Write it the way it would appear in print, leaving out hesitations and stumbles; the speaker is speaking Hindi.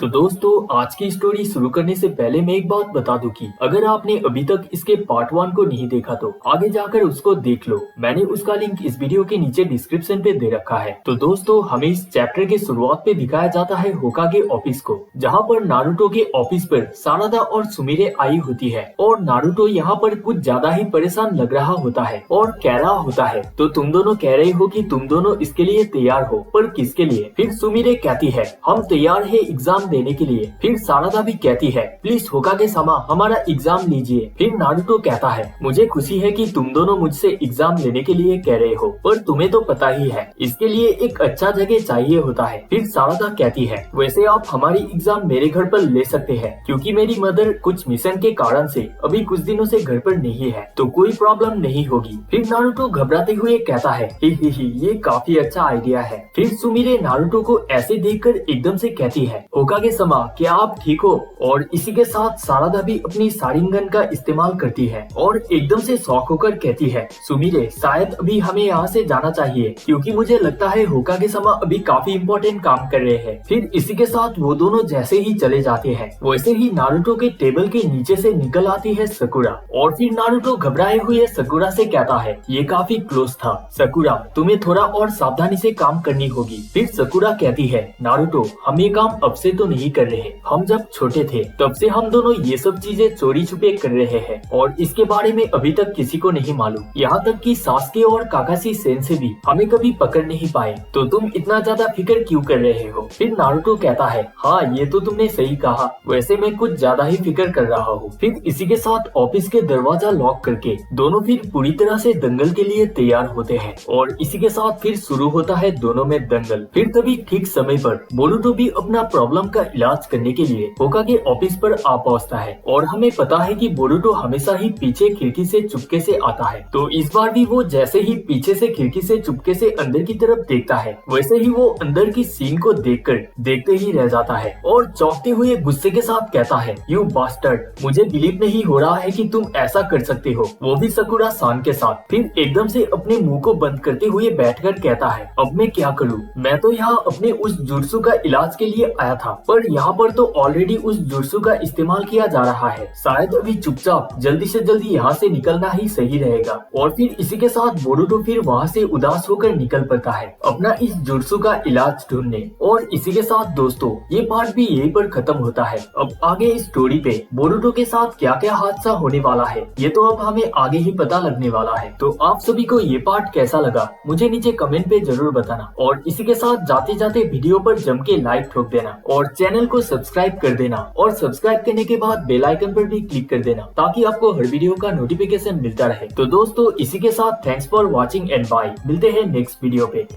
तो दोस्तों आज की स्टोरी शुरू करने से पहले मैं एक बात बता दूं कि अगर आपने अभी तक इसके पार्ट 1 को नहीं देखा तो आगे जाकर उसको देख लो। मैंने उसका लिंक इस वीडियो के नीचे डिस्क्रिप्शन पे दे रखा है। तो दोस्तों हमें इस चैप्टर के शुरुआत पे दिखाया जाता है होकागे ऑफिस को, जहाँ पर नारुतो के ऑफिस पर सारादा और सुमिरे आई होती है और नारुतो यहाँ पर कुछ ज्यादा ही परेशान लग रहा होता है और कह रहा होता है तो तुम दोनों कह रहे हो कि तुम दोनों इसके लिए तैयार हो, पर किसके लिए? फिर सुमिरे कहती है हम तैयार है एग्जाम देने के लिए। फिर सारादा भी कहती है प्लीज होकागे सामा हमारा एग्जाम लीजिए। फिर नारुतो कहता है मुझे खुशी है कि तुम दोनों मुझसे एग्जाम लेने के लिए कह रहे हो, पर तुम्हें तो पता ही है इसके लिए एक अच्छा जगह चाहिए होता है। फिर सारादा कहती है वैसे आप हमारी एग्जाम मेरे घर पर ले सकते हैं, क्योंकि मेरी मदर कुछ मिशन के कारण से अभी कुछ दिनों से घर पर नहीं है, तो कोई प्रॉब्लम नहीं होगी। फिर नारुतो घबराते हुए कहता है ही ये काफी अच्छा आइडिया है। फिर सुमिरे नारुतो को ऐसे देखकर एकदम से कहती है होकागे समा क्या आप ठीक हो? और इसी के साथ सारादा भी अपनी शारिंगन का इस्तेमाल करती है और एकदम से शॉक होकर कहती है सुमिरे शायद अभी हमें यहाँ से जाना चाहिए, क्योंकि मुझे लगता है होकागे समा अभी काफी इम्पोर्टेंट काम कर रहे हैं। फिर इसी के साथ वो दोनों जैसे ही चले जाते हैं वैसे ही नारुतो के टेबल के नीचे से निकल आती है सकुरा और फिर नारुतो घबराए हुए सकुरा से कहता है ये काफी क्लोज था सकुरा, तुम्हें थोड़ा और सावधानी से काम करनी होगी। फिर सकुरा कहती है नारुतो हम ये काम अब से तो नहीं कर रहे, हम जब छोटे थे तब से हम दोनों ये सब चीजें चोरी छुपे कर रहे हैं और इसके बारे में अभी तक किसी को नहीं मालूम, यहाँ तक कि सासके और काकाशी सेंसे भी हमें कभी पकड़ नहीं पाए, तो तुम इतना ज्यादा फिक्र क्यों कर रहे हो? फिर नारुतो कहता है हाँ ये तो तुमने सही कहा, वैसे मैं कुछ ज्यादा ही फिक्र कर रहा हूँ। फिर इसी के साथ ऑफिस के दरवाजा लॉक करके दोनों फिर पूरी तरह से दंगल के लिए तैयार होते हैं और इसी के साथ फिर शुरू होता है दोनों में दंगल। फिर तभी ठीक समय पर बोरुतो भी अपना प्रॉब्लम का इलाज करने के लिए होकागे ऑफिस पर आ पहुंचता है और हमें पता है कि बोरुतो हमेशा ही पीछे खिड़की से चुपके से आता है, तो इस बार भी वो जैसे ही पीछे से खिड़की से चुपके से अंदर की तरफ देखता है वैसे ही वो अंदर की सीन को देखकर देखते ही रह जाता है और चौंकते हुए गुस्से के साथ कहता है यू बास्टर्ड, मुझे बिलीव नहीं हो रहा है कि तुम ऐसा कर सकते हो, वो भी सकुरा सान के साथ। फिर एकदम से अपने मुंह को बंद करते हुए बैठकर कहता है अब मैं क्या करूं, मैं तो यहाँ अपने उस जुत्सु का इलाज के लिए आया था, पर यहाँ पर तो ऑलरेडी उस जुत्सु का इस्तेमाल किया जा रहा है, शायद अभी चुपचाप जल्दी से जल्दी यहाँ से निकलना ही सही रहेगा। और फिर इसी के साथ बोरुतो फिर वहाँ से उदास होकर निकल पड़ता है अपना इस जुत्सु का इलाज ढूंढने। और इसी के साथ दोस्तों ये पार्ट भी यहीं पर खत्म होता है। अब आगे इस स्टोरी पे बोरुतो के साथ क्या क्या हादसा होने वाला है ये तो अब हमें आगे ही पता लगने वाला है। तो आप सभी को ये पार्ट कैसा लगा मुझे नीचे कमेंट पे जरूर बताना और इसी के साथ जाते जाते वीडियो पर जम के लाइक ठोक देना और चैनल को सब्सक्राइब कर देना और सब्सक्राइब करने के बाद बेल आइकन पर भी क्लिक कर देना ताकि आपको हर वीडियो का नोटिफिकेशन मिलता रहे। तो दोस्तों इसी के साथ thanks for watching and bye, मिलते हैं नेक्स्ट वीडियो पे।